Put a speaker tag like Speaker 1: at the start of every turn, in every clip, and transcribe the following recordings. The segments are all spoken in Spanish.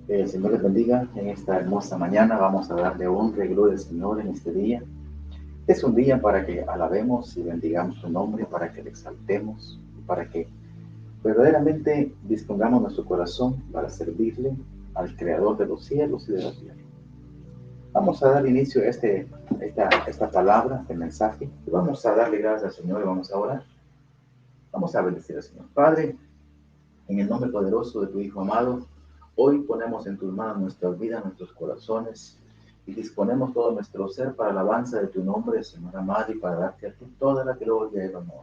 Speaker 1: El Señor les bendiga en esta hermosa mañana. Vamos a darle honra y gloria al Señor en este día. Es un día para que alabemos y bendigamos su nombre, para que le exaltemos, para que verdaderamente dispongamos nuestro corazón para servirle al Creador de los cielos y de la tierra. Vamos a dar inicio a esta palabra, este mensaje. Y vamos a darle gracias al Señor y vamos a orar. Vamos a bendecir al Señor. Padre, en el nombre poderoso de tu Hijo amado, hoy ponemos en tus manos nuestras vidas, nuestros corazones, y disponemos todo nuestro ser para la alabanza de tu nombre, Señor amado, y para darte a ti toda la gloria y el honor.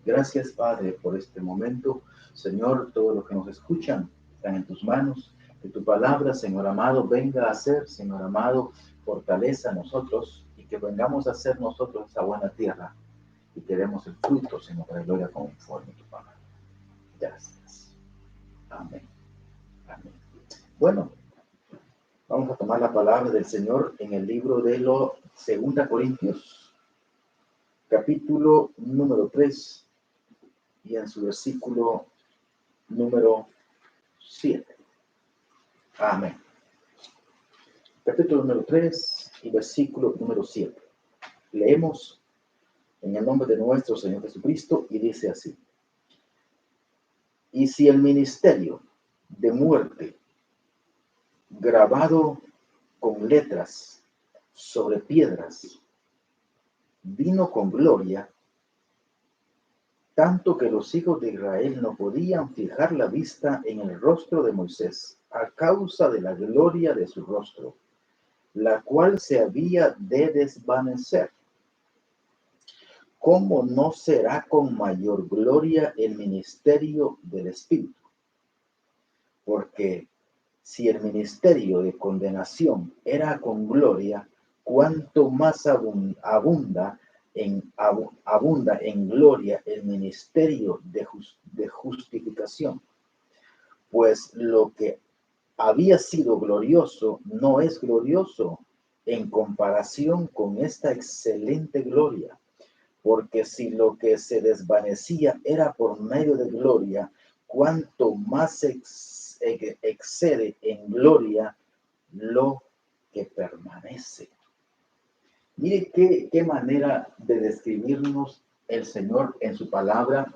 Speaker 1: Gracias, Padre, por este momento. Señor, todos los que nos escuchan están en tus manos. Que tu palabra, Señor amado, venga a ser, Señor amado, fortaleza a nosotros, y que vengamos a ser nosotros esa buena tierra, y que demos el fruto, Señor, para la gloria conforme a tu palabra. Gracias. Amén. Amén. Bueno, vamos a tomar la palabra del Señor en el libro de los 2 Corintios, capítulo número 3, y en su versículo número 7. Amén. Capítulo número 3 y versículo número 7. Leemos en el nombre de nuestro Señor Jesucristo y dice así: Y si el ministerio de muerte, grabado con letras sobre piedras, vino con gloria, tanto que los hijos de Israel no podían fijar la vista en el rostro de Moisés a causa de la gloria de su rostro, la cual se había de desvanecer. ¿Cómo no será con mayor gloria el ministerio del Espíritu? Porque si el ministerio de condenación era con gloria, cuánto más abunda en gloria el ministerio de justificación. Pues lo que había sido glorioso no es glorioso en comparación con esta excelente gloria. Porque si lo que se desvanecía era por medio de gloria, cuánto más excede en gloria lo que permanece. Mire qué manera de describirnos el Señor en su palabra.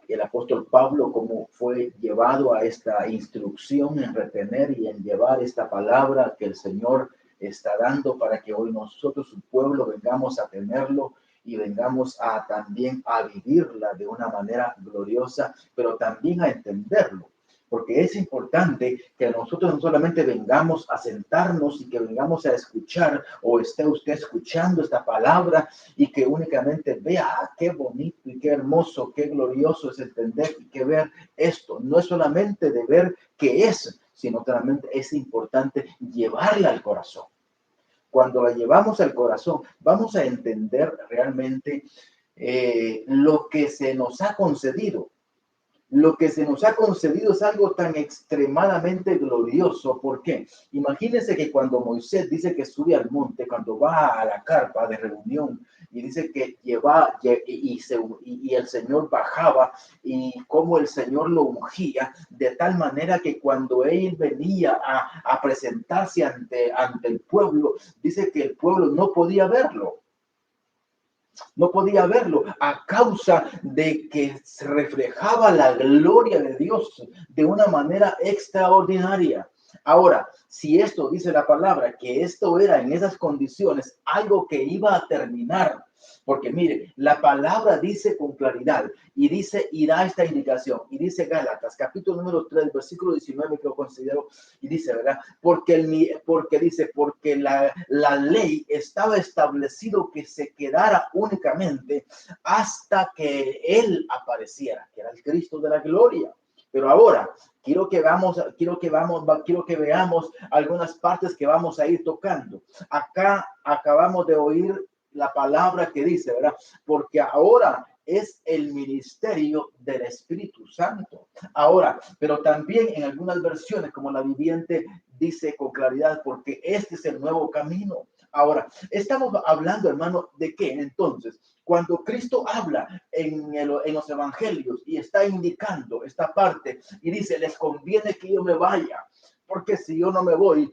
Speaker 1: El apóstol Pablo, cómo fue llevado a esta instrucción en retener y en llevar esta palabra que el Señor está dando para que hoy nosotros, su pueblo, vengamos a tenerlo y vengamos a también a vivirla de una manera gloriosa, pero también a entenderlo. Porque es importante que nosotros no solamente vengamos a sentarnos y que vengamos a escuchar o esté usted escuchando esta palabra y que únicamente vea qué bonito y qué hermoso, qué glorioso es entender y que ver esto. No es solamente de ver qué es, sino realmente es importante llevarla al corazón. Cuando la llevamos al corazón, vamos a entender realmente lo que se nos ha concedido. Lo que se nos ha concedido es algo tan extremadamente glorioso. ¿Por qué? Imagínense que cuando Moisés dice que sube al monte, cuando va a la carpa de reunión y dice que y el Señor bajaba y cómo el Señor lo ungía de tal manera que cuando él venía a presentarse ante el pueblo, dice que el pueblo no podía verlo. No podía verlo a causa de que se reflejaba la gloria de Dios de una manera extraordinaria. Ahora, si esto dice la palabra, que esto era en esas condiciones algo que iba a terminar, porque mire, la palabra dice con claridad y dice y da esta indicación y dice Gálatas, capítulo número 3, versículo 19, que lo considero, y dice, ¿verdad? Porque la ley estaba establecido que se quedara únicamente hasta que Él apareciera, que era el Cristo de la gloria. Pero ahora quiero que veamos algunas partes que vamos a ir tocando. Acá acabamos de oír la palabra que dice, ¿verdad? Porque ahora es el ministerio del Espíritu Santo. Ahora, pero también en algunas versiones, como la Viviente, dice con claridad, porque este es el nuevo camino. Ahora, estamos hablando, hermano, ¿de qué? Entonces, cuando Cristo habla en los evangelios y está indicando esta parte y dice, les conviene que yo me vaya, porque si yo no me voy,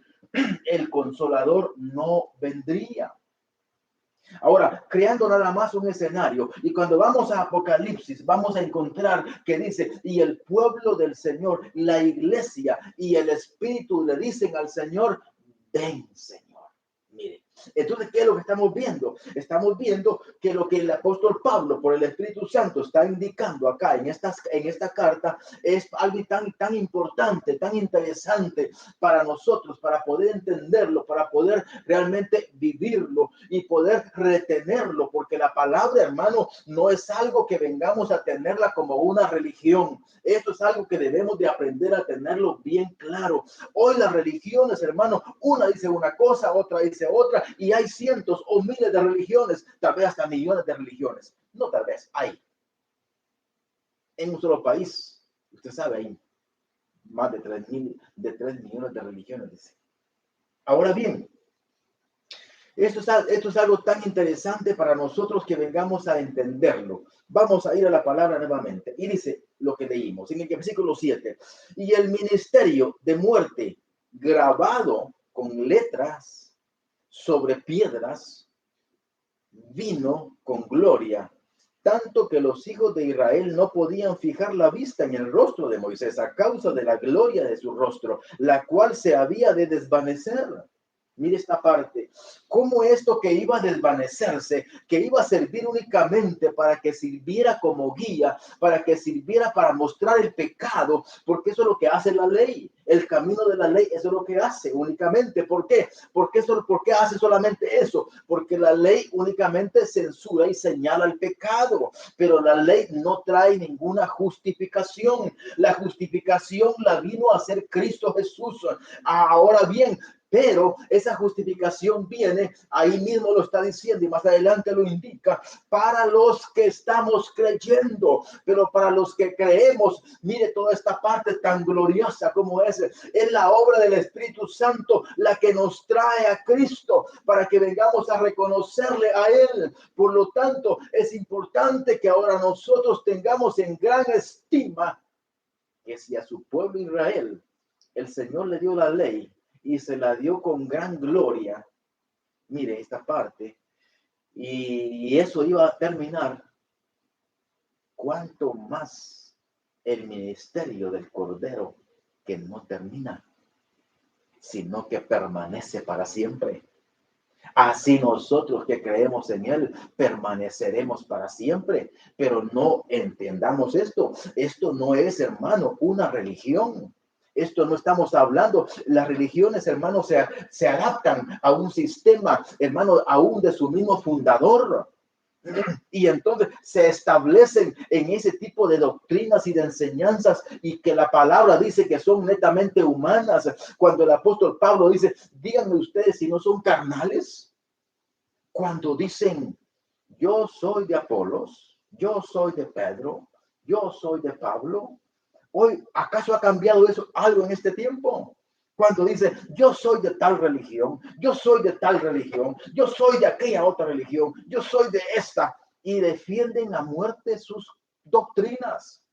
Speaker 1: el Consolador no vendría. Ahora, creando nada más un escenario, y cuando vamos a Apocalipsis, vamos a encontrar que dice, y el pueblo del Señor, la iglesia y el Espíritu le dicen al Señor, ven, Señor. Mire, entonces, ¿qué es lo que estamos viendo? Estamos viendo que lo que el apóstol Pablo, por el Espíritu Santo, está indicando acá en esta carta es algo tan importante, tan interesante para nosotros, para poder entenderlo, para poder realmente vivirlo y poder retenerlo, porque la palabra, hermano, no es algo que vengamos a tenerla como una religión. Esto es algo que debemos de aprender a tenerlo bien claro. Hoy las religiones, hermano, una dice una cosa, otra dice otra, y hay cientos o miles de religiones, tal vez hasta millones de religiones. No tal vez, hay. En un solo país, usted sabe, hay más de 3 millones de religiones, dice. Ahora bien, esto es algo tan interesante para nosotros que vengamos a entenderlo. Vamos a ir a la palabra nuevamente. Y dice lo que leímos en el versículo 7. Y el ministerio de muerte grabado con letras sobre piedras vino con gloria, tanto que los hijos de Israel no podían fijar la vista en el rostro de Moisés a causa de la gloria de su rostro, la cual se había de desvanecer. Mire esta parte, cómo esto que iba a desvanecerse, que iba a servir únicamente para que sirviera como guía, para que sirviera para mostrar el pecado, porque eso es lo que hace la ley, el camino de la ley, eso es lo que hace únicamente. ¿Por qué? ¿Por qué hace solamente eso? Porque la ley únicamente censura y señala el pecado, pero la ley no trae ninguna justificación. La justificación la vino a hacer Cristo Jesús. Ahora bien, pero esa justificación viene, ahí mismo lo está diciendo y más adelante lo indica, para los que estamos creyendo, pero para los que creemos, mire toda esta parte tan gloriosa como es la obra del Espíritu Santo la que nos trae a Cristo para que vengamos a reconocerle a Él. Por lo tanto, es importante que ahora nosotros tengamos en gran estima que si a su pueblo Israel el Señor le dio la ley, y se la dio con gran gloria. Mire esta parte. Y eso iba a terminar. Cuanto más el ministerio del Cordero, que no termina, sino que permanece para siempre. Así nosotros que creemos en Él permaneceremos para siempre. Pero no entendamos esto. Esto no es, hermano, una religión. Esto no estamos hablando, las religiones, hermanos, se adaptan a un sistema, hermano, aún de su mismo fundador. Y entonces se establecen en ese tipo de doctrinas y de enseñanzas y que la palabra dice que son netamente humanas. Cuando el apóstol Pablo dice, díganme ustedes si no son carnales. Cuando dicen, yo soy de Apolos, yo soy de Pedro, yo soy de Pablo. Hoy, ¿acaso ha cambiado eso algo en este tiempo? Cuando dice, yo soy de tal religión, yo soy de tal religión, yo soy de aquella otra religión, yo soy de esta, y defienden a muerte sus doctrinas.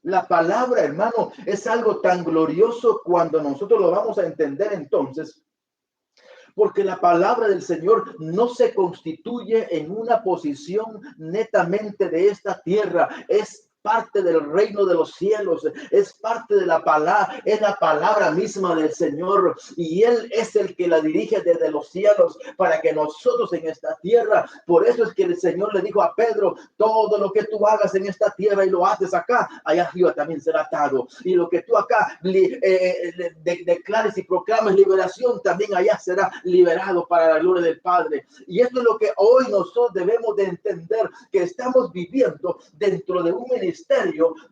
Speaker 1: La palabra, hermano, es algo tan glorioso cuando nosotros lo vamos a entender entonces, porque la palabra del Señor no se constituye en una posición netamente de esta tierra, es parte del reino de los cielos, es parte de la palabra, es la palabra misma del Señor y Él es el que la dirige desde los cielos para que nosotros en esta tierra, por eso es que el Señor le dijo a Pedro, todo lo que tú hagas en esta tierra y lo haces acá, allá arriba también será atado, y lo que tú acá declares y proclames liberación, también allá será liberado para la gloria del Padre. Y esto es lo que hoy nosotros debemos de entender, que estamos viviendo dentro de un ministerio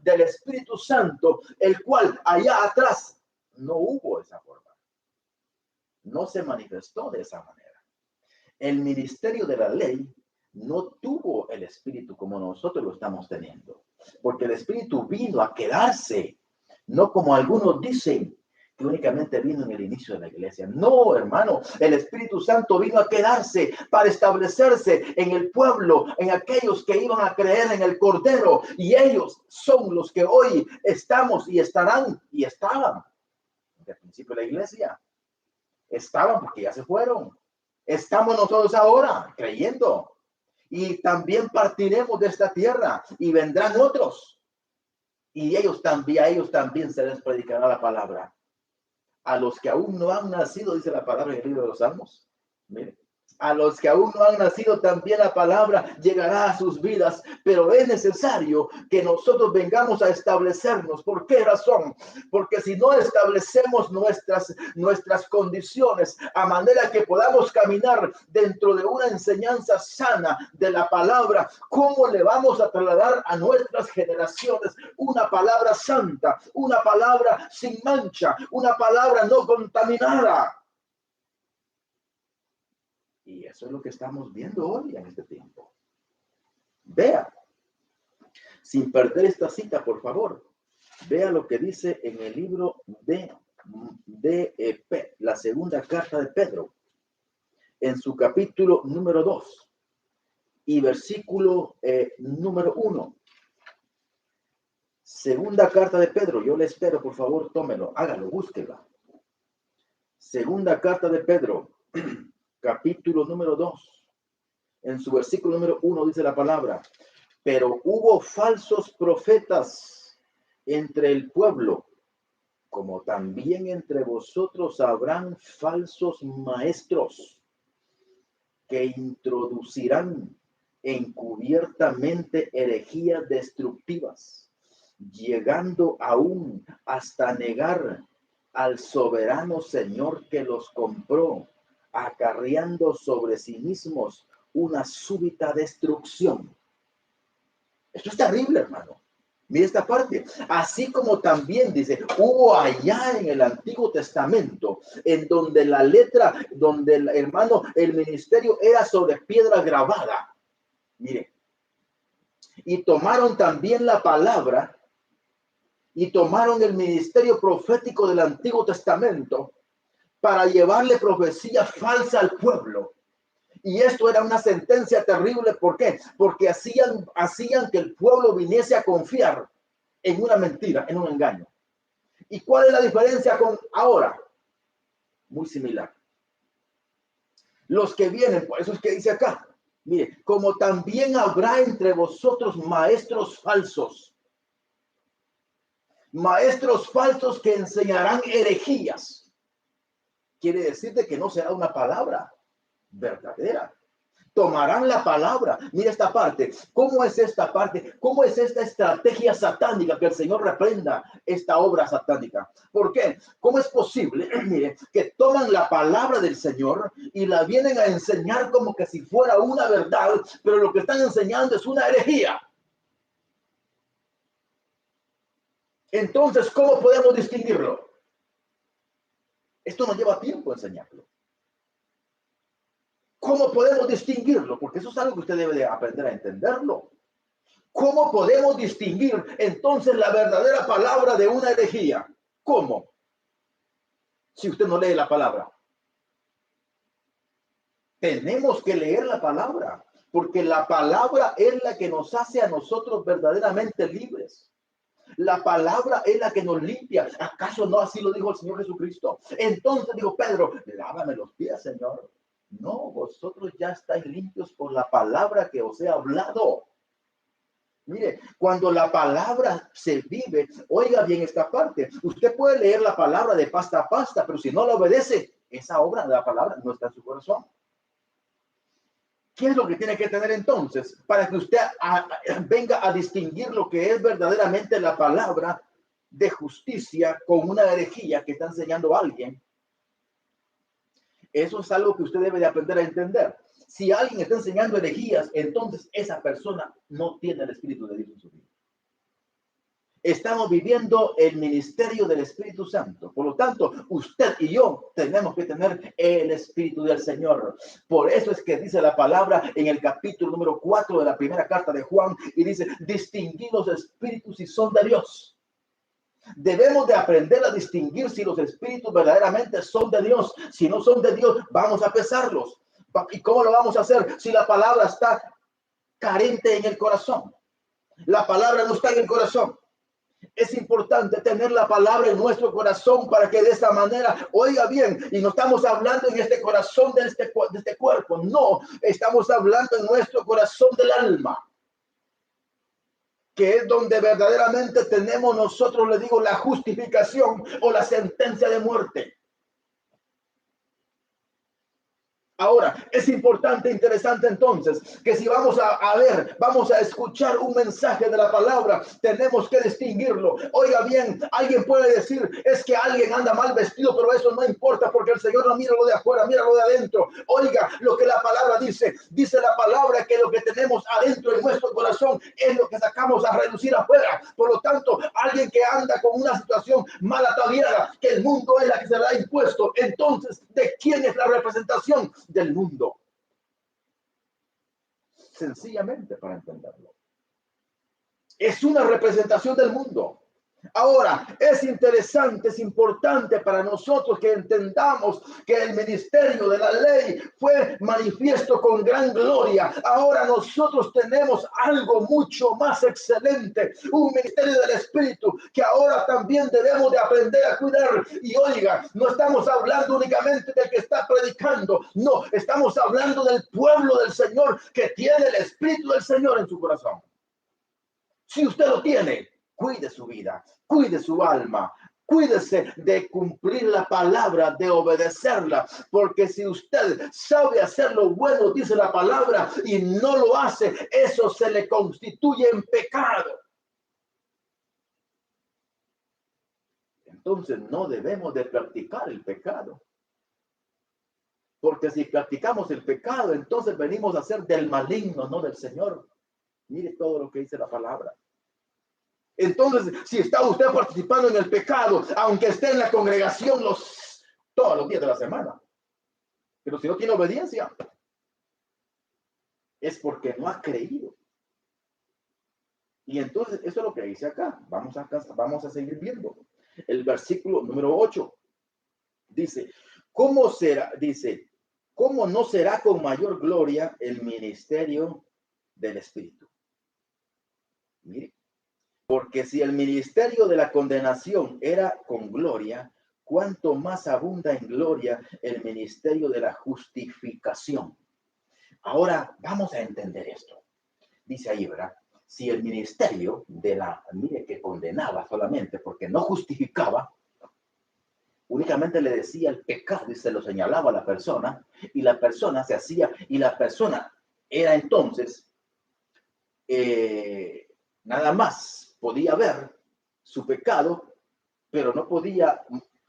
Speaker 1: del Espíritu Santo, el cual allá atrás no hubo esa forma, no se manifestó de esa manera. El ministerio de la ley no tuvo el Espíritu como nosotros lo estamos teniendo, porque el Espíritu vino a quedarse, no como algunos dicen que únicamente vino en el inicio de la iglesia. No, hermano, el Espíritu Santo vino a quedarse para establecerse en el pueblo, en aquellos que iban a creer en el Cordero, y ellos son los que hoy estamos y estarán y estaban principio de la iglesia. Estaban porque ya se fueron. Estamos nosotros ahora creyendo. Y también partiremos de esta tierra y vendrán otros. Y a ellos también se les predicará la palabra. A los que aún no han nacido, dice la palabra en el libro de los Salmos. Miren. A los que aún no han nacido, también la palabra llegará a sus vidas, pero es necesario que nosotros vengamos a establecernos. ¿Por qué razón? Porque si no establecemos nuestras condiciones a manera que podamos caminar dentro de una enseñanza sana de la palabra, ¿cómo le vamos a trasladar a nuestras generaciones una palabra santa, una palabra sin mancha, una palabra no contaminada? Y eso es lo que estamos viendo hoy en este tiempo. Vea, sin perder esta cita, por favor, vea lo que dice en el libro de la segunda carta de Pedro, en su capítulo número 2 y versículo número 1. Segunda carta de Pedro, yo le espero, por favor, tómelo, hágalo, búsquela. Segunda carta de Pedro, capítulo número 2. En su versículo número 1 dice la palabra: pero hubo falsos profetas entre el pueblo, como también entre vosotros habrán falsos maestros que introducirán encubiertamente herejías destructivas, llegando aún hasta negar al soberano Señor que los compró, acarreando sobre sí mismos una súbita destrucción. Esto es terrible, hermano. Mira esta parte. Así como también dice, hubo allá en el Antiguo Testamento, en donde la letra, donde el ministerio era sobre piedra grabada. Mire. Y tomaron también la palabra y tomaron el ministerio profético del Antiguo Testamento para llevarle profecía falsa al pueblo. Y esto era una sentencia terrible. ¿Por qué? Porque hacían que el pueblo viniese a confiar en una mentira, en un engaño. ¿Y cuál es la diferencia con ahora? Muy similar. Los que vienen, por eso es que dice acá, mire, como también habrá entre vosotros maestros falsos. Maestros falsos que enseñarán herejías. Quiere decir de que no será una palabra verdadera. Tomarán la palabra. Mira esta parte. ¿Cómo es esta parte? ¿Cómo es esta estrategia satánica? Que el Señor reprenda esta obra satánica. ¿Por qué? ¿Cómo es posible? Mire, que toman la palabra del Señor y la vienen a enseñar como que si fuera una verdad, pero lo que están enseñando es una herejía. Entonces, ¿cómo podemos distinguirlo? Esto nos lleva tiempo enseñarlo. ¿Cómo podemos distinguirlo? Porque eso es algo que usted debe de aprender a entenderlo. ¿Cómo podemos distinguir entonces la verdadera palabra de una herejía? ¿Cómo? Si usted no lee la palabra. Tenemos que leer la palabra, porque la palabra es la que nos hace a nosotros verdaderamente libres. La palabra es la que nos limpia. ¿Acaso no así lo dijo el Señor Jesucristo? Entonces dijo Pedro, lávame los pies, Señor. No, vosotros ya estáis limpios por la palabra que os he hablado. Mire, cuando la palabra se vive, oiga bien esta parte. Usted puede leer la palabra de pasta a pasta, pero si no la obedece, esa obra de la palabra no está en su corazón. ¿Qué es lo que tiene que tener entonces para que usted venga a distinguir lo que es verdaderamente la palabra de justicia con una herejía que está enseñando a alguien? Eso es algo que usted debe de aprender a entender. Si alguien está enseñando herejías, entonces esa persona no tiene el Espíritu de Dios en su vida. Estamos viviendo el ministerio del Espíritu Santo. Por lo tanto, usted y yo tenemos que tener el Espíritu del Señor. Por eso es que dice la palabra en el capítulo número 4 de la primera carta de Juan y dice, distinguid los espíritus si son de Dios. Debemos de aprender a distinguir si los espíritus verdaderamente son de Dios. Si no son de Dios, vamos a pesarlos. ¿Y cómo lo vamos a hacer? Si la palabra está carente en el corazón. La palabra no está en el corazón. Es importante tener la palabra en nuestro corazón para que de esta manera, oiga bien, y no estamos hablando en este corazón de este cuerpo, no, estamos hablando en nuestro corazón del alma, que es donde verdaderamente tenemos nosotros, le digo, la justificación o la sentencia de muerte. Ahora, es importante, interesante entonces, que si vamos a ver, vamos a escuchar un mensaje de la palabra, tenemos que distinguirlo. Oiga bien, alguien puede decir, es que alguien anda mal vestido, pero eso no importa porque el Señor no mira lo de afuera, mira lo de adentro. Oiga, lo que la palabra dice la palabra que lo que tenemos adentro en nuestro corazón es lo que sacamos a relucir afuera. Por lo tanto, alguien que anda con una situación mal ataviada, que el mundo es la que se le ha impuesto, entonces, ¿de quién es la representación? Del mundo. Sencillamente para entenderlo. Es una representación del mundo. Ahora, es interesante, es importante para nosotros que entendamos que el ministerio de la ley fue manifiesto con gran gloria. Ahora nosotros tenemos algo mucho más excelente, un ministerio del Espíritu que ahora también debemos de aprender a cuidar. Y oiga, no estamos hablando únicamente del que está predicando, no, estamos hablando del pueblo del Señor que tiene el Espíritu del Señor en su corazón. Si usted lo tiene, cuide su vida, cuide su alma, cuídese de cumplir la palabra, de obedecerla, porque si usted sabe hacer lo bueno, dice la palabra, y no lo hace, eso se le constituye en pecado. Entonces no debemos de practicar el pecado. Porque si practicamos el pecado, entonces venimos a ser del maligno, no del Señor. Mire todo lo que dice la palabra. Entonces, si está usted participando en el pecado, aunque esté en la congregación todos los días de la semana, pero si no tiene obediencia, es porque no ha creído. Y entonces, eso es lo que dice acá. Vamos a seguir viendo. El versículo número 8 dice, ¿cómo será? Dice, ¿cómo no será con mayor gloria el ministerio del Espíritu? Mire. Porque si el ministerio de la condenación era con gloria, cuánto más abunda en gloria el ministerio de la justificación. Ahora vamos a entender esto. Dice ahí, ¿verdad? Si el ministerio de mire, que condenaba solamente porque no justificaba, únicamente le decía el pecado y se lo señalaba a la persona, y la persona se hacía, y la persona era entonces nada más podía ver su pecado, pero no podía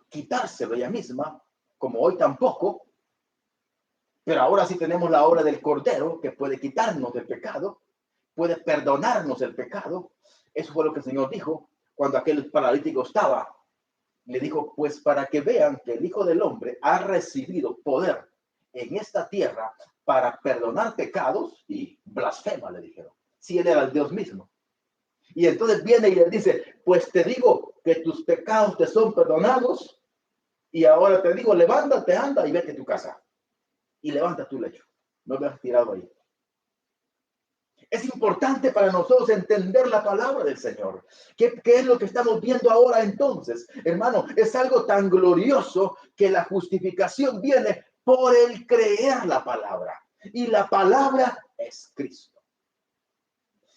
Speaker 1: quitárselo ella misma, como hoy tampoco. Pero ahora sí tenemos la obra del Cordero que puede quitarnos del pecado, puede perdonarnos el pecado. Eso fue lo que el Señor dijo cuando aquel paralítico estaba. Le dijo, pues para que vean que el Hijo del Hombre ha recibido poder en esta tierra para perdonar pecados, y blasfema, le dijeron, si él era el Dios mismo. Y entonces viene y le dice, pues te digo que tus pecados te son perdonados, y ahora te digo, levántate, anda y vete a tu casa. Y levanta tu lecho. No me has tirado ahí. Es importante para nosotros entender la palabra del Señor. ¿Qué es lo que estamos viendo ahora entonces? Hermano, es algo tan glorioso que la justificación viene por el creer la palabra. Y la palabra es Cristo.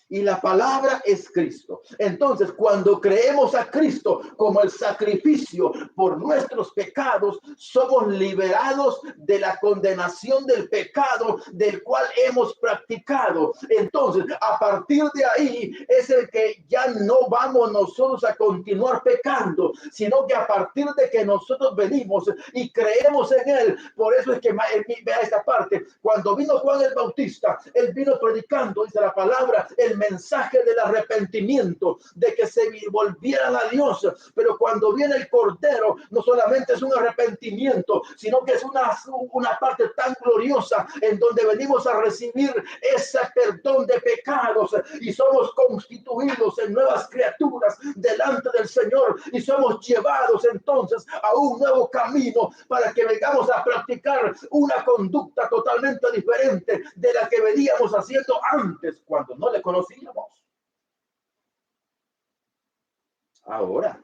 Speaker 1: Y la palabra es Cristo. Entonces, cuando creemos a Cristo como el sacrificio por nuestros pecados, somos liberados de la condenación del pecado del cual hemos practicado. Entonces, a partir de ahí es el que ya no vamos nosotros a continuar pecando, sino que a partir de que nosotros venimos y creemos en él. Por eso es que vea esta parte. Cuando vino Juan el Bautista, él vino predicando, dice la palabra, el mensaje del arrepentimiento, de que se volvieran a Dios. Pero cuando viene el Cordero, no solamente es un arrepentimiento, sino que es una parte tan gloriosa en donde venimos a recibir ese perdón de pecados y somos constituidos en nuevas criaturas delante del Señor, y somos llevados entonces a un nuevo camino para que vengamos a practicar una conducta totalmente diferente de la que veníamos haciendo antes, cuando no le conocíamos. Ahora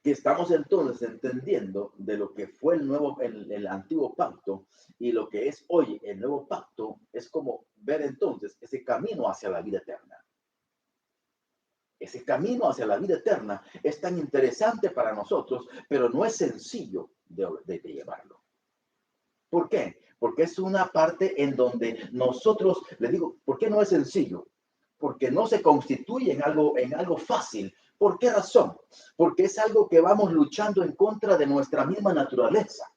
Speaker 1: que estamos entonces entendiendo de lo que fue el antiguo pacto y lo que es hoy el nuevo pacto, es como ver entonces ese camino hacia la vida eterna. Ese camino hacia la vida eterna es tan interesante para nosotros, pero no es sencillo de llevarlo. ¿Por qué? Porque es una parte en donde nosotros, le digo, ¿por qué no es sencillo? Porque no se constituye en algo fácil. ¿Por qué razón? Porque es algo que vamos luchando en contra de nuestra misma naturaleza,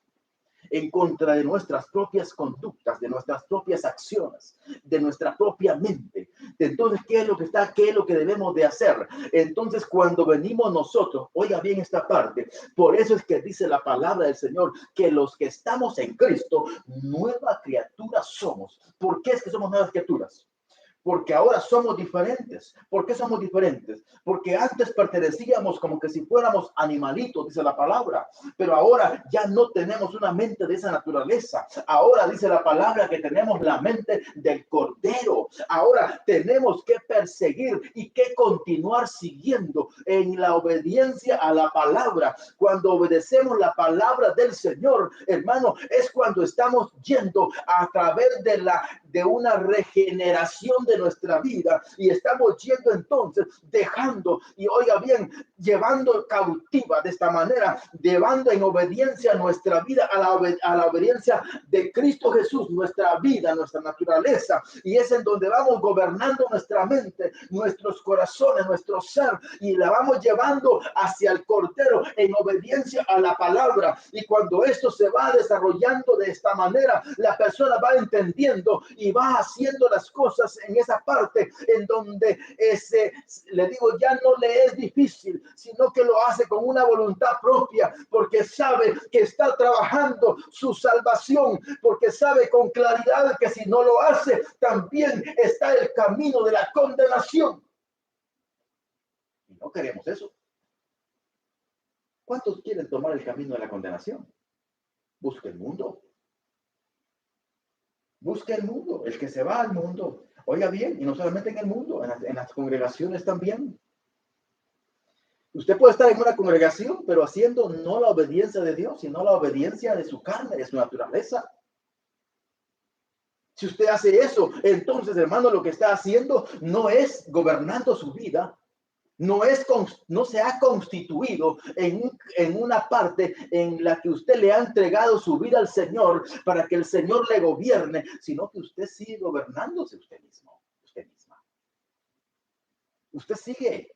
Speaker 1: en contra de nuestras propias conductas, de nuestras propias acciones, de nuestra propia mente. Entonces, ¿qué es lo que debemos de hacer? Entonces, cuando venimos nosotros, oiga bien esta parte, por eso es que dice la palabra del Señor, que los que estamos en Cristo, nueva criatura somos. ¿Por qué es que somos nuevas criaturas? Porque ahora somos diferentes. ¿Por qué somos diferentes? Porque antes pertenecíamos como que si fuéramos animalitos, dice la palabra, pero ahora ya no tenemos una mente de esa naturaleza. Ahora dice la palabra que tenemos la mente del Cordero. Ahora tenemos que perseguir y que continuar siguiendo en la obediencia a la palabra. Cuando obedecemos la palabra del Señor, hermano, es cuando estamos yendo a través de una regeneración de nuestra vida y estamos yendo entonces dejando y oiga bien, llevando cautiva de esta manera, llevando en obediencia nuestra vida a la obediencia de Cristo Jesús, nuestra vida, nuestra naturaleza, y es en donde vamos gobernando nuestra mente, nuestros corazones, nuestro ser, y la vamos llevando hacia el Cordero en obediencia a la palabra. Y cuando esto se va desarrollando de esta manera, la persona va entendiendo y va haciendo las cosas en esa parte en donde le digo, ya no le es difícil, sino que lo hace con una voluntad propia, porque sabe que está trabajando su salvación, porque sabe con claridad que si no lo hace, también está el camino de la condenación. Y no queremos eso. ¿Cuántos quieren tomar el camino de la condenación? Busca el mundo. Busca el mundo, el que se va al mundo. Oiga bien, y no solamente en el mundo, en las congregaciones también. Usted puede estar en una congregación, pero haciendo no la obediencia de Dios, sino la obediencia de su carne, de su naturaleza. Si usted hace eso, entonces, hermano, lo que está haciendo no es gobernando su vida, no se ha constituido en una parte en la que usted le ha entregado su vida al Señor para que el Señor le gobierne, sino que usted sigue gobernándose usted mismo, usted misma. Usted sigue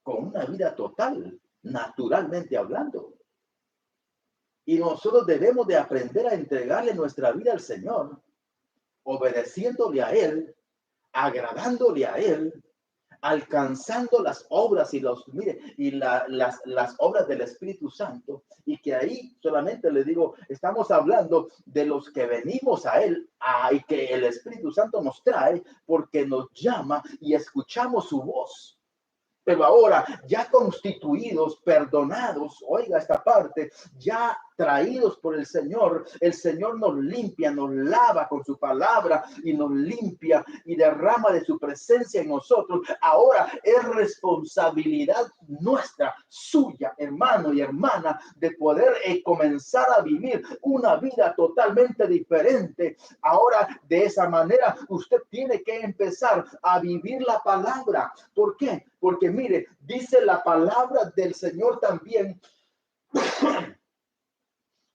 Speaker 1: con una vida total, naturalmente hablando. Y nosotros debemos de aprender a entregarle nuestra vida al Señor, obedeciéndole a Él, agradándole a Él, alcanzando las obras y las obras del Espíritu Santo, y que ahí solamente le digo, estamos hablando de los que venimos a Él, y que el Espíritu Santo nos trae porque nos llama y escuchamos su voz. Pero ahora, ya constituidos, perdonados, oiga esta parte, ya traídos por el Señor nos limpia, nos lava con su palabra y nos limpia y derrama de su presencia en nosotros. Ahora es responsabilidad nuestra, suya, hermano y hermana, de poder comenzar a vivir una vida totalmente diferente. Ahora, de esa manera, usted tiene que empezar a vivir la palabra. ¿Por qué? Porque mire, dice la palabra del Señor también,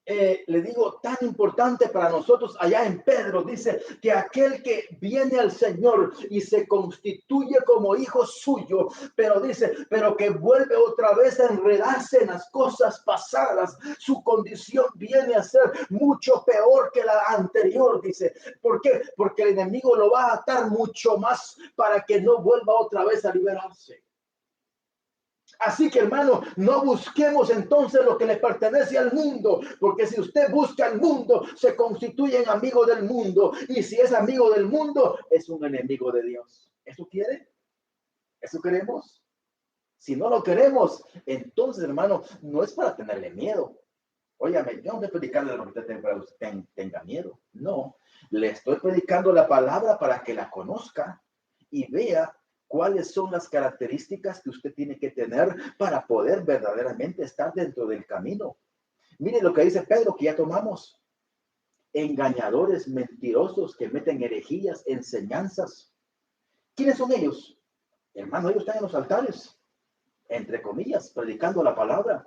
Speaker 1: le digo, tan importante para nosotros allá en Pedro, dice que aquel que viene al Señor y se constituye como hijo suyo, pero dice, pero que vuelve otra vez a enredarse en las cosas pasadas, su condición viene a ser mucho peor que la anterior, dice. ¿Por qué? Porque el enemigo lo va a atar mucho más para que no vuelva otra vez a liberarse. Así que, hermano, no busquemos entonces lo que le pertenece al mundo, porque si usted busca el mundo, se constituye en amigo del mundo, y si es amigo del mundo, es un enemigo de Dios. ¿Eso quiere? ¿Eso queremos? Si no lo queremos, entonces, hermano, no es para tenerle miedo. Óyame, yo no estoy predicando lo que usted tenga miedo. No, le estoy predicando la palabra para que la conozca y vea ¿Cuáles son las características que usted tiene que tener para poder verdaderamente estar dentro del camino? Mire lo que dice Pedro, que ya tomamos. Engañadores, mentirosos, que meten herejías, enseñanzas. ¿Quiénes son ellos? Hermano, ellos están en los altares, entre comillas, predicando la palabra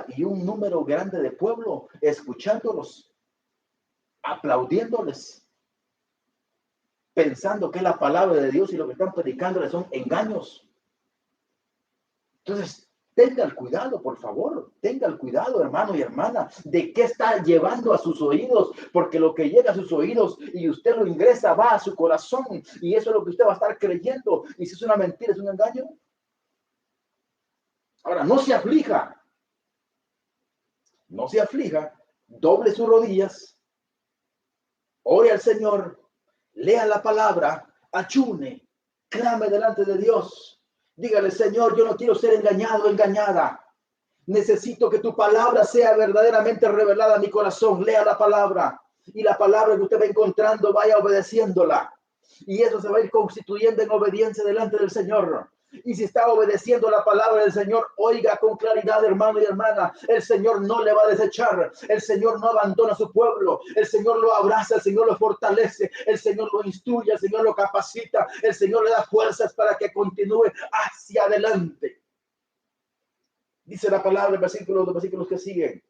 Speaker 1: y un número grande de pueblo escuchándolos, aplaudiéndoles, pensando que la palabra de Dios y lo que están predicándoles son engaños. Entonces, tenga el cuidado, por favor, tenga el cuidado, hermano y hermana, de qué está llevando a sus oídos, porque lo que llega a sus oídos y usted lo ingresa, va a su corazón, y eso es lo que usted va a estar creyendo. Y si es una mentira, es un engaño. Ahora, no se aflija, doble sus rodillas, ore al Señor, lea la palabra, ayune, clame delante de Dios. Dígale, Señor, yo no quiero ser engañado o engañada. Necesito que tu palabra sea verdaderamente revelada a mi corazón. Lea la palabra y la palabra que usted va encontrando, vaya obedeciéndola. Y eso se va a ir constituyendo en obediencia delante del Señor. Y si está obedeciendo la palabra del Señor, oiga con claridad, hermano y hermana, el Señor no le va a desechar, el Señor no abandona a su pueblo, el Señor lo abraza, el Señor lo fortalece, el Señor lo instruye, el Señor lo capacita, el Señor le da fuerzas para que continúe hacia adelante. Dice la palabra, los versículos que siguen,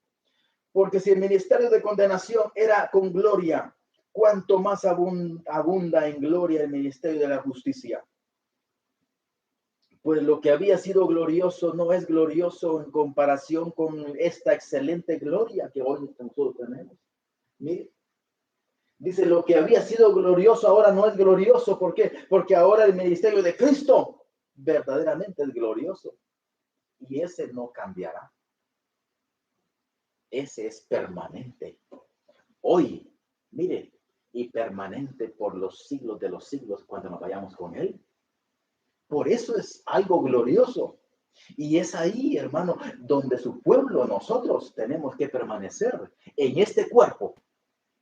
Speaker 1: porque si el ministerio de condenación era con gloria, cuánto más abunda en gloria el ministerio de la justicia. Pues lo que había sido glorioso no es glorioso en comparación con esta excelente gloria que hoy nosotros tenemos. Mire, dice, lo que había sido glorioso ahora no es glorioso. ¿Por qué? Porque ahora el ministerio de Cristo verdaderamente es glorioso. Y ese no cambiará. Ese es permanente. Hoy, mire, y permanente por los siglos de los siglos cuando nos vayamos con Él. Por eso es algo glorioso. Y es ahí, hermano, donde su pueblo, nosotros tenemos que permanecer en este cuerpo.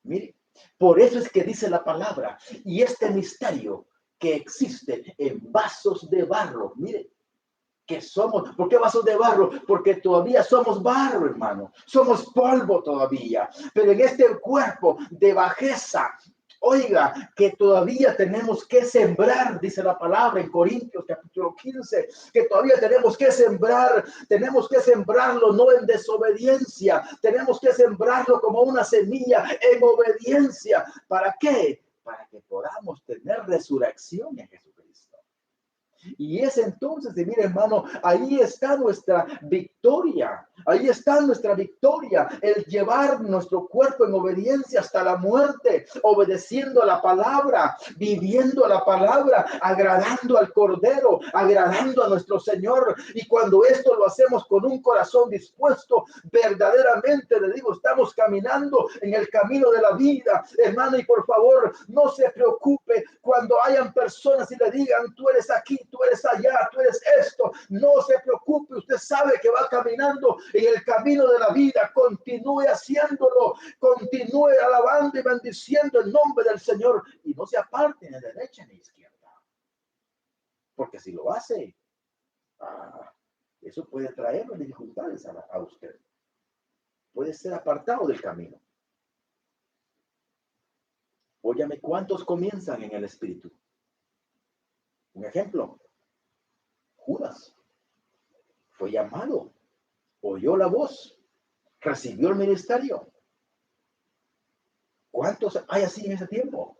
Speaker 1: Mire, por eso es que dice la palabra, y este misterio que existe en vasos de barro, mire, que somos, ¿por qué vasos de barro? Porque todavía somos barro, hermano, somos polvo todavía, pero en este cuerpo de bajeza, oiga, que todavía tenemos que sembrar, dice la palabra en Corintios capítulo 15, que todavía tenemos que sembrarlo no en desobediencia, tenemos que sembrarlo como una semilla en obediencia. ¿Para qué? Para que podamos tener resurrección en Jesucristo. Y es entonces, mire hermano, ahí está nuestra victoria, el llevar nuestro cuerpo en obediencia hasta la muerte, obedeciendo a la palabra, viviendo la palabra, agradando al Cordero, agradando a nuestro Señor. Y cuando esto lo hacemos con un corazón dispuesto, verdaderamente le digo, estamos caminando en el camino de la vida, hermano. Y por favor, no se preocupe cuando hayan personas y le digan, tú eres aquí, tú eres allá, tú eres esto. No se preocupe, usted sabe que va caminando en el camino de la vida. Continúe haciéndolo, continúe alabando y bendiciendo el nombre del Señor y no se aparte ni de derecha ni de izquierda, porque si lo hace, eso puede traerle dificultades a usted, puede ser apartado del camino. Óyame, ¿cuántos comienzan en el Espíritu? Un ejemplo, Judas fue llamado, oyó la voz, recibió el ministerio. ¿Cuántos hay así en ese tiempo?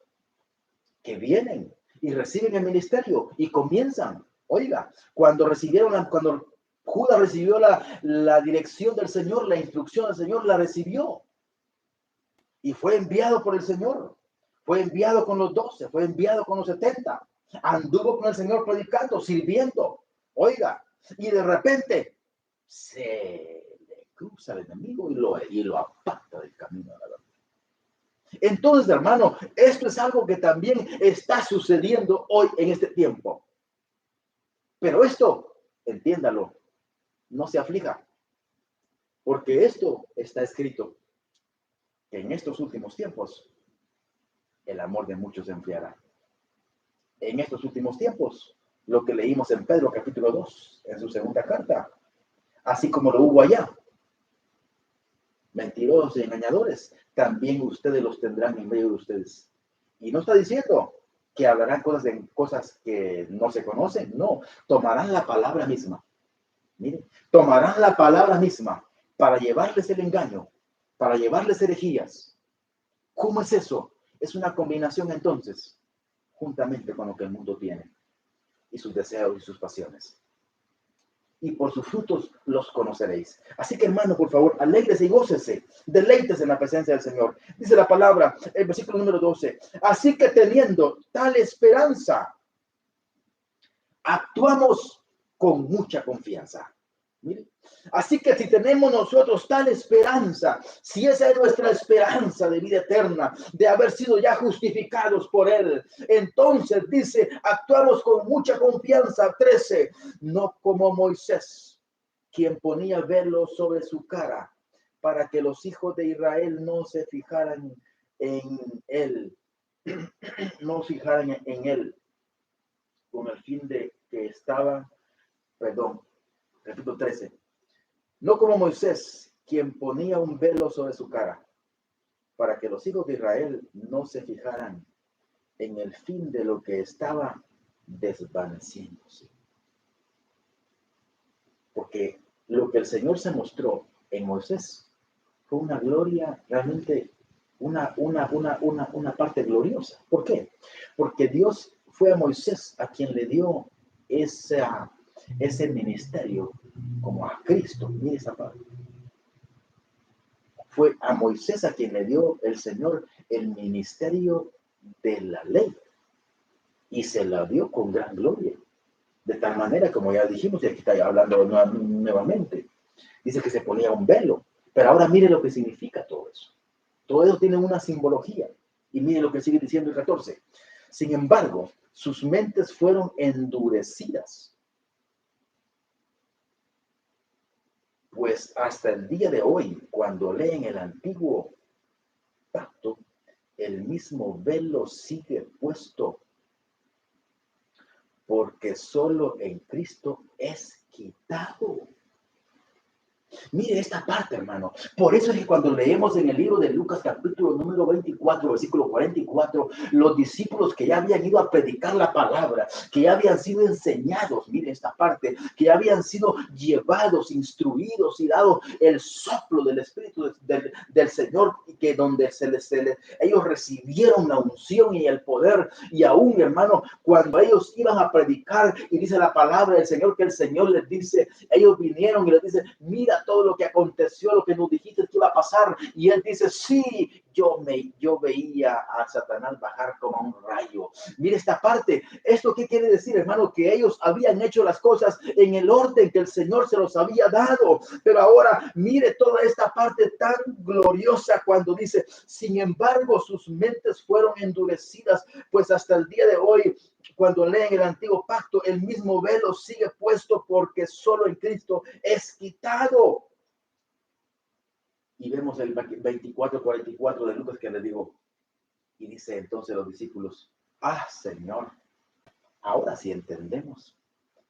Speaker 1: Que vienen y reciben el ministerio y comienzan. Oiga, cuando Judas recibió la dirección del Señor, la instrucción del Señor, la recibió. Y fue enviado por el Señor. Fue enviado con los 12, fue enviado con los 70. Anduvo con el Señor predicando, sirviendo. Oiga, y de repente se le cruza el enemigo y lo aparta del camino de la verdad. Entonces, hermano, esto es algo que también está sucediendo hoy en este tiempo. Pero esto, entiéndalo, no se aflija, porque esto está escrito, que en estos últimos tiempos el amor de muchos se enfriará. en estos últimos tiempos, lo que leímos en Pedro capítulo 2, en su segunda carta, así como lo hubo allá. Mentirosos y engañadores, también ustedes los tendrán en medio de ustedes. Y no está diciendo que hablarán cosas que no se conocen, no, tomarán la palabra misma. Miren, tomarán la palabra misma para llevarles el engaño, para llevarles herejías. ¿Cómo es eso? Es una combinación entonces, juntamente con lo que el mundo tiene, y sus deseos y sus pasiones. Y por sus frutos los conoceréis. Así que, hermano, por favor, alégrese y gócese, deleítese en la presencia del Señor. Dice la palabra, el versículo número 12. Así que teniendo tal esperanza, actuamos con mucha confianza. Mire. Así que si tenemos nosotros tal esperanza, si esa es nuestra esperanza de vida eterna, de haber sido ya justificados por Él, entonces dice, actuamos con mucha confianza. 13, no como Moisés, quien ponía velo sobre su cara para que los hijos de Israel no se fijaran en él, no fijaran en él, con el fin de que estaba, repito 13, no como Moisés, quien ponía un velo sobre su cara, para que los hijos de Israel no se fijaran en el fin de lo que estaba desvaneciéndose. Porque lo que el Señor se mostró en Moisés fue una gloria, realmente una parte gloriosa. ¿Por qué? Porque Dios fue a Moisés a quien le dio ese ministerio como a Cristo. Mire esa parte. Fue a Moisés a quien le dio el Señor el ministerio de la ley. Y se la dio con gran gloria. De tal manera, como ya dijimos, y aquí está hablando nuevamente, dice que se ponía un velo. Pero ahora mire lo que significa todo eso. Todo eso tiene una simbología. Y mire lo que sigue diciendo el 14. Sin embargo, sus mentes fueron endurecidas. Pues hasta el día de hoy, cuando leen el antiguo pacto, el mismo velo sigue puesto, porque solo en Cristo es quitado. Mire esta parte, hermano. Por eso es que cuando leemos en el libro de Lucas, capítulo número 24, versículo 44, los discípulos que ya habían ido a predicar la palabra, que ya habían sido enseñados, mire esta parte, que ya habían sido llevados, instruidos y dado el soplo del Espíritu del Señor, que donde ellos recibieron la unción y el poder, y aún, hermano, cuando ellos iban a predicar, y dice la palabra del Señor, que el Señor les dice, ellos vinieron y les dice, mira todo lo que aconteció, lo que nos dijiste que iba a pasar, y él dice, sí, yo veía a Satanás bajar como un rayo. Mire esta parte. ¿Esto qué quiere decir, hermano? Que ellos habían hecho las cosas en el orden que el Señor se los había dado, pero ahora mire toda esta parte tan gloriosa cuando dice, sin embargo sus mentes fueron endurecidas, pues hasta el día de hoy, cuando leen el antiguo pacto, el mismo velo sigue puesto, porque solo en Cristo es quitado. Y vemos el 24:44 de Lucas, que le digo, y dice entonces los discípulos, Señor, ahora sí entendemos.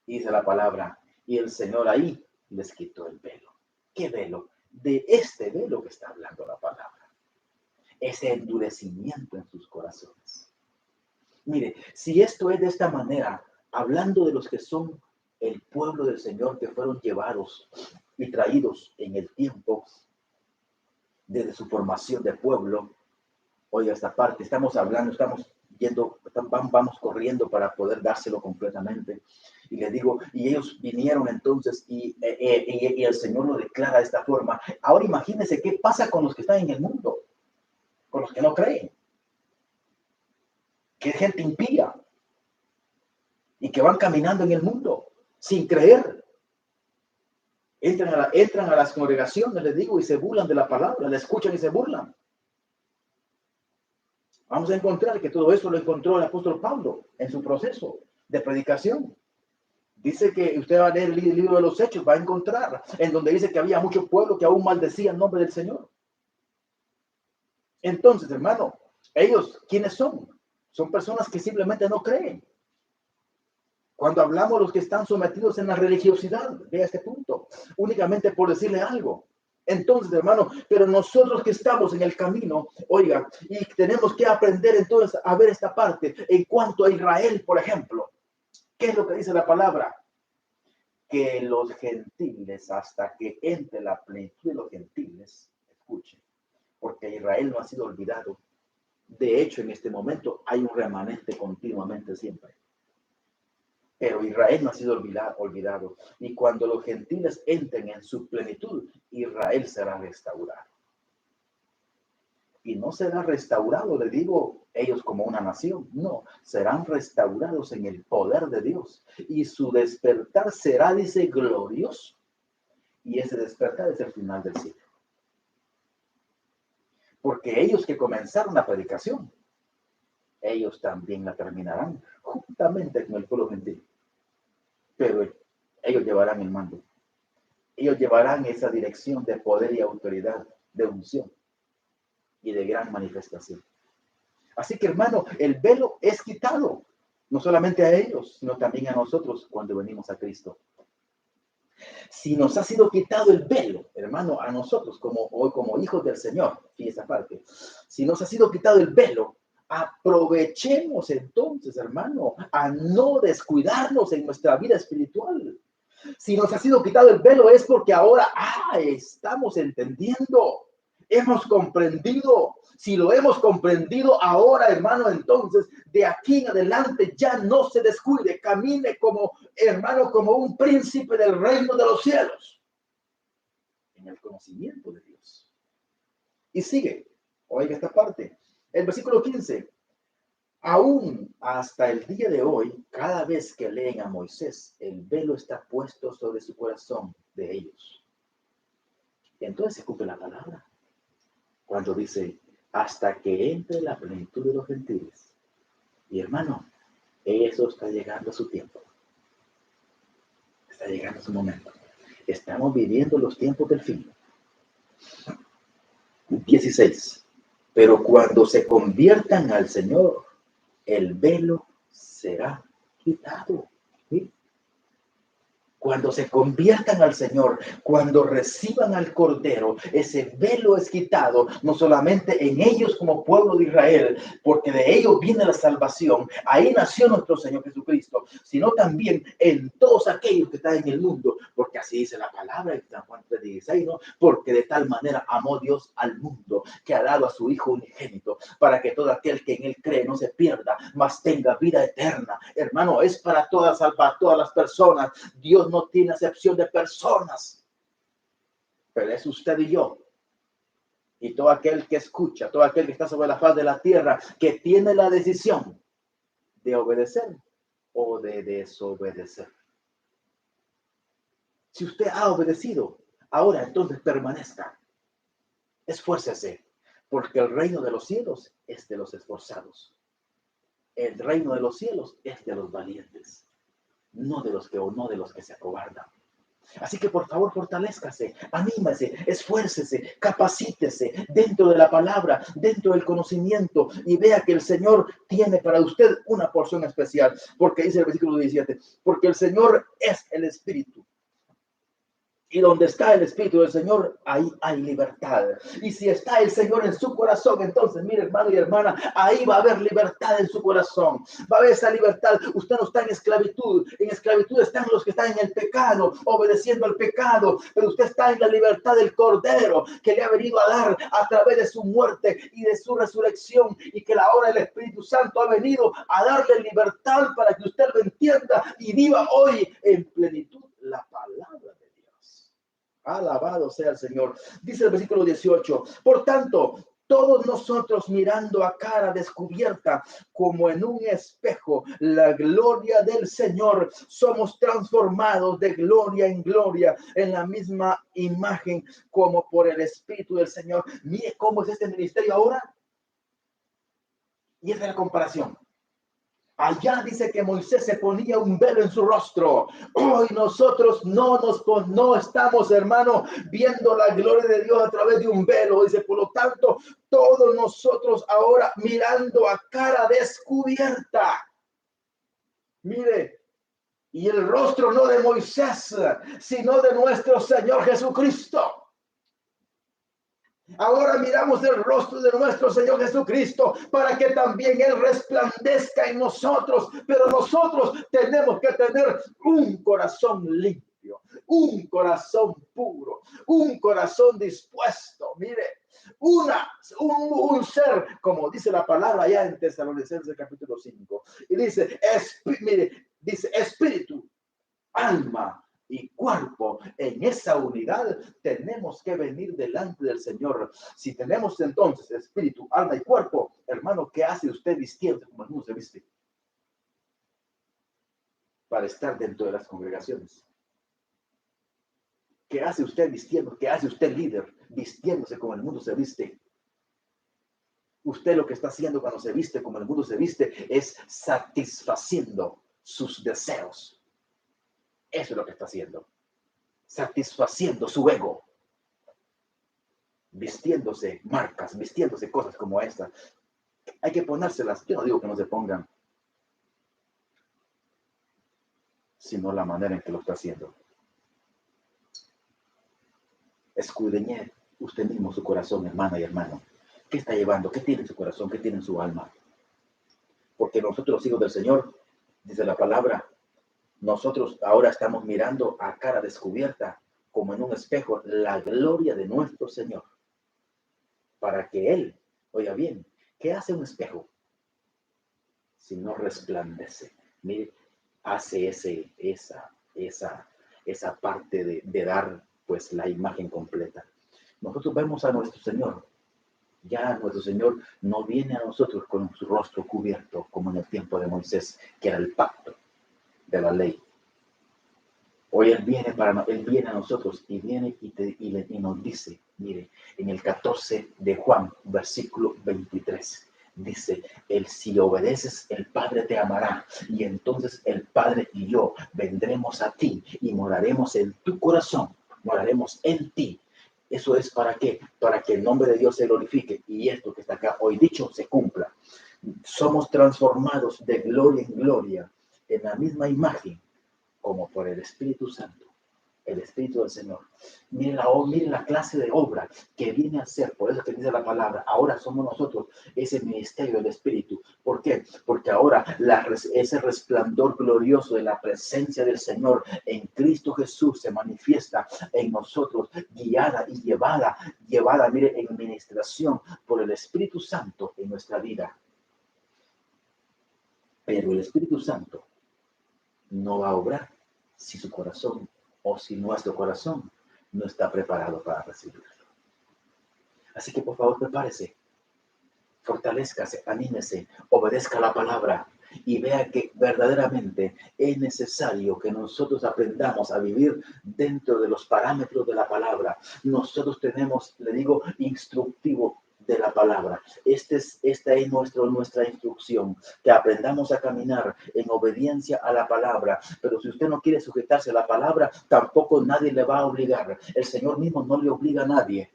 Speaker 1: Y dice la palabra, y el Señor ahí les quitó el velo. ¿Qué velo? De este velo que está hablando la palabra. Ese endurecimiento en sus corazones. Mire, si esto es de esta manera, hablando de los que son el pueblo del Señor, que fueron llevados y traídos en el tiempo desde su formación de pueblo, oiga esta parte, estamos hablando, estamos yendo, vamos corriendo para poder dárselo completamente. Y les digo, y ellos vinieron entonces y el Señor lo declara de esta forma. Ahora imagínense qué pasa con los que están en el mundo, con los que no creen, que es gente impía y que van caminando en el mundo sin creer. Entran a las congregaciones, les digo, y se burlan de la palabra, la escuchan y se burlan. Vamos a encontrar que todo eso lo encontró el apóstol Pablo en su proceso de predicación. Dice que usted va a leer el libro de los Hechos, va a encontrar en donde dice que había mucho pueblo que aún maldecía el nombre del Señor. Entonces, hermano, ellos, ¿quiénes son? Son personas que simplemente no creen. Cuando hablamos los que están sometidos en la religiosidad, vea este punto, únicamente por decirle algo. Entonces, hermano, pero nosotros que estamos en el camino, oiga, y tenemos que aprender entonces a ver esta parte en cuanto a Israel, por ejemplo. ¿Qué es lo que dice la palabra? Que los gentiles, hasta que entre la plenitud de los gentiles, escuchen, porque Israel no ha sido olvidado. De hecho, en este momento hay un remanente continuamente siempre. Pero Israel no ha sido olvidado. Y cuando los gentiles entren en su plenitud, Israel será restaurado. Y no será restaurado, le digo, ellos como una nación. No, serán restaurados en el poder de Dios. Y su despertar será, dice, glorioso. Y ese despertar es el final del siglo. Porque ellos que comenzaron la predicación, ellos también la terminarán juntamente con el pueblo gentil. Pero ellos llevarán el mando. Ellos llevarán esa dirección de poder y autoridad, de unción y de gran manifestación. Así que, hermano, el velo es quitado, no solamente a ellos, sino también a nosotros cuando venimos a Cristo. Si nos ha sido quitado el velo, hermano, a nosotros como hijos del Señor, fíjese esa parte, si nos ha sido quitado el velo, aprovechemos entonces, hermano, a no descuidarnos en nuestra vida espiritual. Si nos ha sido quitado el velo es porque ahora estamos entendiendo, hemos comprendido. Si lo hemos comprendido ahora, hermano, entonces de aquí en adelante ya no se descuide, camine como hermano, como un príncipe del reino de los cielos, en el conocimiento de Dios. Y sigue, oiga esta parte, el versículo 15. Aún hasta el día de hoy, cada vez que leen a Moisés, el velo está puesto sobre su corazón de ellos. Entonces se cumple la palabra. Cuando dice, hasta que entre la plenitud de los gentiles. Y hermano, eso está llegando a su tiempo. Está llegando a su momento. Estamos viviendo los tiempos del fin. 16. Pero cuando se conviertan al Señor, el velo será quitado. ¿Sí? Cuando se conviertan al Señor, cuando reciban al Cordero, ese velo es quitado, no solamente en ellos como pueblo de Israel, porque de ellos viene la salvación, ahí nació nuestro Señor Jesucristo, sino también en todos aquellos que están en el mundo, porque así dice la palabra en San Juan 3:16, ¿no? Porque de tal manera amó Dios al mundo, que ha dado a su Hijo unigénito, para que todo aquel que en él cree no se pierda, mas tenga vida eterna. Hermano, es para todas las personas. Dios no tiene acepción de personas, pero es usted y yo. Y todo aquel que escucha, todo aquel que está sobre la faz de la tierra, que tiene la decisión de obedecer o de desobedecer. Si usted ha obedecido, ahora entonces permanezca. Esfuércese, porque el reino de los cielos es de los esforzados. El reino de los cielos es de los valientes, no de los que se acobardan. Así que por favor fortalézcase, anímese, esfuércese, capacítese dentro de la palabra, dentro del conocimiento y vea que el Señor tiene para usted una porción especial, porque dice el versículo 17, porque el Señor es el Espíritu. Y donde está el Espíritu del Señor, ahí hay libertad. Y si está el Señor en su corazón, entonces, mire, hermano y hermana, ahí va a haber libertad en su corazón. Va a haber esa libertad. Usted no está en esclavitud. En esclavitud están los que están en el pecado, obedeciendo al pecado. Pero usted está en la libertad del Cordero, que le ha venido a dar a través de su muerte y de su resurrección. Y que la hora del Espíritu Santo ha venido a darle libertad para que usted lo entienda y viva hoy en plenitud la palabra. Alabado sea el Señor. Dice el versículo 18. Por tanto, todos nosotros mirando a cara descubierta como en un espejo la gloria del Señor, somos transformados de gloria en gloria en la misma imagen como por el Espíritu del Señor. Mire cómo es este ministerio ahora. Y esta es la comparación. Allá dice que Moisés se ponía un velo en su rostro. Hoy nosotros no estamos, hermano, viendo la gloria de Dios a través de un velo. Dice, por lo tanto, todos nosotros ahora mirando a cara descubierta. Mire, Y el rostro no de Moisés, sino de nuestro Señor Jesucristo. Ahora miramos el rostro de nuestro Señor Jesucristo para que también Él resplandezca en nosotros. Pero nosotros tenemos que tener un corazón limpio, un corazón puro, un corazón dispuesto. Mire, un ser, como dice la palabra allá en Tesalonicenses capítulo 5. Y dice, mire, dice espíritu, alma y cuerpo. En esa unidad tenemos que venir delante del Señor. Si tenemos entonces espíritu, alma y cuerpo, hermano, ¿qué hace usted vistiendo como el mundo se viste? Para estar dentro de las congregaciones. ¿Qué hace usted vistiendo? ¿Qué hace usted líder vistiéndose como el mundo se viste? Usted lo que está haciendo cuando se viste como el mundo se viste es satisfaciendo sus deseos. Eso es lo que está haciendo. Satisfaciendo su ego. Vistiéndose marcas, vistiéndose cosas como esta. Hay que ponérselas. Yo no digo que no se pongan, sino la manera en que lo está haciendo. Escudriñe usted mismo su corazón, hermana y hermano. ¿Qué está llevando? ¿Qué tiene en su corazón? ¿Qué tiene en su alma? Porque nosotros, los hijos del Señor, dice la palabra, nosotros ahora estamos mirando a cara descubierta, como en un espejo, la gloria de nuestro Señor. Para que Él, oiga bien, ¿qué hace un espejo? Si no resplandece. Mire, hace esa parte de dar pues la imagen completa. Nosotros vemos a nuestro Señor. Ya nuestro Señor no viene a nosotros con su rostro cubierto como en el tiempo de Moisés, que era el pacto de la ley. Hoy Él viene a nosotros y viene y nos dice, mire, en el 14 de Juan, versículo 23, dice, si obedeces, el Padre te amará, y entonces el Padre y yo vendremos a ti y moraremos en tu corazón, moraremos en ti. ¿Eso es para qué? Para que el nombre de Dios se glorifique y esto que está acá hoy dicho se cumpla. Somos transformados de gloria en gloria en la misma imagen como por el Espíritu Santo, el Espíritu del Señor. Miren la clase de obra que viene a ser, por eso que dice la palabra, ahora somos nosotros ese ministerio del Espíritu. ¿Por qué? Porque ahora ese resplandor glorioso de la presencia del Señor en Cristo Jesús se manifiesta en nosotros, guiada y llevada, mire, en administración por el Espíritu Santo en nuestra vida. Pero el Espíritu Santo no va a obrar si su corazón o si nuestro corazón no está preparado para recibirlo. Así que por favor prepárese, fortalézcase, anímese, obedezca la palabra y vea que verdaderamente es necesario que nosotros aprendamos a vivir dentro de los parámetros de la palabra. Nosotros tenemos, le digo, instructivo de la palabra. Esta es nuestra instrucción, que aprendamos a caminar en obediencia a la palabra. Pero si usted no quiere sujetarse a la palabra, tampoco nadie le va a obligar. El Señor mismo no le obliga a nadie.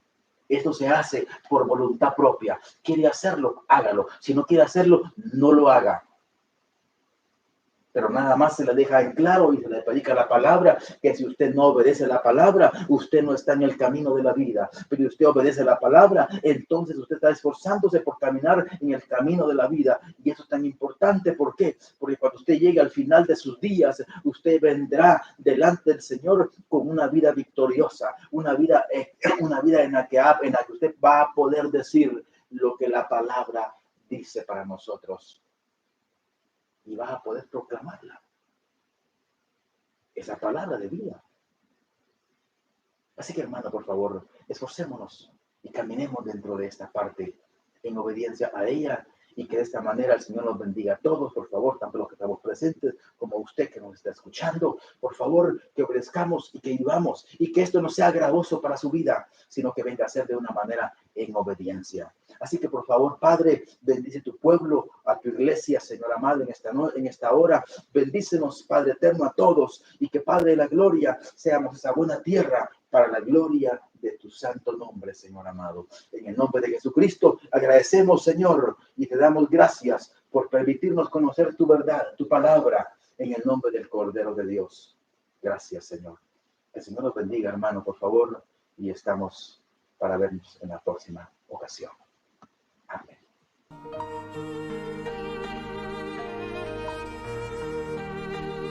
Speaker 1: Esto se hace por voluntad propia. Quiere hacerlo, hágalo. Si no quiere hacerlo, no lo haga. Pero nada más se le deja en claro y se le predica la palabra, que si usted no obedece la palabra, usted no está en el camino de la vida. Pero si usted obedece la palabra, entonces usted está esforzándose por caminar en el camino de la vida. Y eso es tan importante. ¿Por qué? Porque cuando usted llegue al final de sus días, usted vendrá delante del Señor con una vida victoriosa, una vida en la que usted va a poder decir lo que la palabra dice para nosotros. Y vas a poder proclamarla. Esa palabra de vida. Así que, hermano, por favor, esforcémonos y caminemos dentro de esta parte en obediencia a ella y que de esta manera el Señor nos bendiga a todos, por favor, tanto los que estamos presentes como usted que nos está escuchando. Por favor, que obedezcamos y que vivamos y que esto no sea gravoso para su vida, sino que venga a ser de una manera en obediencia. Así que, por favor, Padre, bendice tu pueblo, a tu iglesia, Señor amado, en esta hora. Bendícenos, Padre eterno, a todos y que, Padre de la gloria, seamos esa buena tierra para la gloria de tu santo nombre, Señor amado. En el nombre de Jesucristo, agradecemos, Señor, y te damos gracias por permitirnos conocer tu verdad, tu palabra, en el nombre del Cordero de Dios. Gracias, Señor. Que el Señor los bendiga, hermano, por favor, y estamos para vernos en la próxima ocasión.